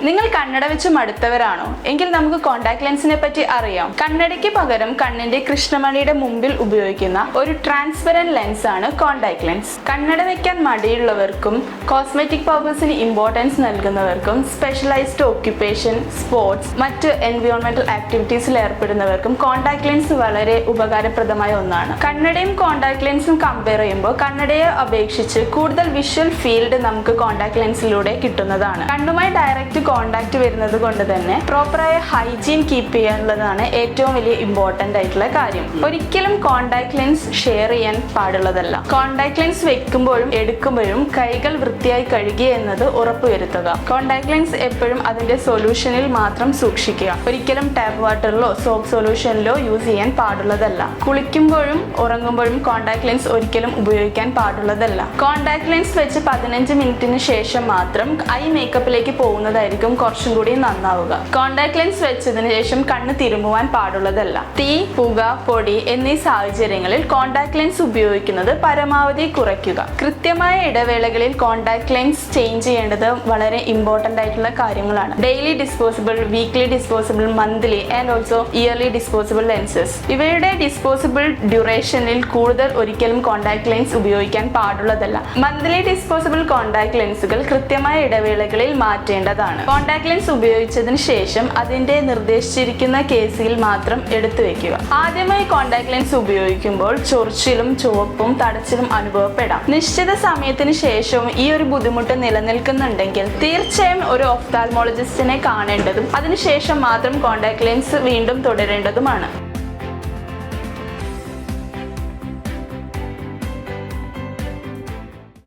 നിങ്ങൾ കണ്ണട വെച്ച് മടുത്തവരാണോ? എങ്കിൽ നമുക്ക് കോണ്ടാക്ട് ലെൻസിനെ പറ്റി അറിയാം. കണ്ണടയ്ക്ക് പകരം കണ്ണിന്റെ കൃഷ്ണമണിയുടെ മുമ്പിൽ ഉപയോഗിക്കുന്ന ഒരു ട്രാൻസ്പെറന്റ് ലെൻസ് ആണ് കോണ്ടാക്ട് ലെൻസ്. കണ്ണട വെക്കാൻ മടിയുള്ളവർക്കും കോസ്മെറ്റിക് പർപ്പസിന് ഇമ്പോർട്ടൻസ് നൽകുന്നവർക്കും സ്പെഷ്യലൈസ്ഡ് ഓക്യുപ്പേഷൻ, സ്പോർട്സ്, മറ്റ് എൻവയോൺമെന്റൽ ആക്ടിവിറ്റീസിൽ ഏർപ്പെടുന്നവർക്കും കോണ്ടാക്ട് ലെൻസ് വളരെ ഉപകാരപ്രദമായ ഒന്നാണ്. കണ്ണടയും കോണ്ടാക്ട് ലെൻസും കമ്പയർ ചെയ്യുമ്പോൾ കണ്ണടയെ അപേക്ഷിച്ച് കൂടുതൽ വിഷ്വൽ ഫീൽഡ് നമുക്ക് കോണ്ടാക്ട് ലെൻസിലൂടെ കിട്ടുന്നതാണ്. കണ്ണുമായി ഡയറക്റ്റ് കോണ്ടാക്ട് വരുന്നത് കൊണ്ട് തന്നെ പ്രോപ്പറായ ഹൈജീൻ കീപ്പ് ചെയ്യാനുള്ളതാണ് ഏറ്റവും വലിയ ഇമ്പോർട്ടന്റ് ആയിട്ടുള്ള കാര്യം. ഒരിക്കലും കോണ്ടാക്ട് ലെൻസ് ഷെയർ ചെയ്യാൻ പാടുള്ളതല്ല. കോണ്ടാക്ട് ലെൻസ് വെക്കുമ്പോഴും എടുക്കുമ്പോഴും കൈകൾ വൃത്തിയായി കഴുകുക എന്നത് ഉറപ്പുവരുത്തുക. കോണ്ടാക്ട് ലെൻസ് എപ്പോഴും അതിന്റെ സൊല്യൂഷനിൽ മാത്രം സൂക്ഷിക്കുക. ഒരിക്കലും ടാപ്പ് വാട്ടറിലോ സോപ്പ് സൊല്യൂഷനിലോ യൂസ് ചെയ്യാൻ പാടുള്ളതല്ല. കുളിക്കുമ്പോഴും ഉറങ്ങുമ്പോഴും കോണ്ടാക്ട് ലെൻസ് ഒരിക്കലും ഉപയോഗിക്കാൻ പാടുള്ളതല്ല. കോണ്ടാക്ട് ലെൻസ് വെച്ച് 15 മിനിറ്റിന് ശേഷം മാത്രം ഐ മേക്കപ്പിലേക്ക് പോകുന്നതായിരിക്കും കുറച്ചും കൂടി നന്നാവുക. കോണ്ടാക്ട് ലെൻസ് വെച്ചതിന് ശേഷം കണ്ണ് തിരുമുവാൻ പാടുള്ളതല്ല. തീ, പുക, പൊടി എന്നീ സാഹചര്യങ്ങളിൽ കോണ്ടാക്ട് ലെൻസ് ഉപയോഗിക്കുന്നത് പരമാവധി കുറയ്ക്കുക. കൃത്യമായ ഇടവേളകളിൽ കോണ്ടാക്ട് ലെൻസ് ചേഞ്ച് ചെയ്യേണ്ടത് വളരെ ഇമ്പോർട്ടന്റ് ആയിട്ടുള്ള കാര്യങ്ങളാണ്. Daily disposable, weekly disposable, monthly and also yearly disposable lenses. ഇവയുടെ ഡിസ്പോസിബിൾ ഡ്യൂറേഷനിൽ കൂടുതൽ ഒരിക്കലും കോണ്ടാക്ട് ലെൻസ് ഉപയോഗിക്കാൻ പാടുള്ളതല്ല. മന്ത്ലി ഡിസ്പോസിബിൾ കോണ്ടാക്ട് ലെൻസുകൾ കൃത്യമായ ഇടവേളകളിൽ മാറ്റേണ്ടതാണ്. കോണ്ടാക്ട് ലെൻസ് ഉപയോഗിച്ചതിന് ശേഷം അതിന്റെ നിർദ്ദേശിച്ചിരിക്കുന്ന കേസിൽ മാത്രം എടുത്തു വെക്കുക. ആദ്യമായി കോണ്ടാക്ട് ലെൻസ് ഉപയോഗിക്കുമ്പോൾ ചൊറിച്ചിലും ചുവപ്പും തടച്ചിലും അനുഭവപ്പെടാം. നിശ്ചിത സമയത്തിന് ശേഷവും ഈ ഒരു ബുദ്ധിമുട്ട് നിലനിൽക്കുന്നുണ്ടെങ്കിൽ തീർച്ചയായും ഒരു ഒഫ്താൽമോളജിസ്റ്റിനെ കാണേണ്ടതും അതിനുശേഷം മാത്രം കോണ്ടാക്ട് ലെൻസ് വീണ്ടും തുടരേണ്ടതുമാണ്.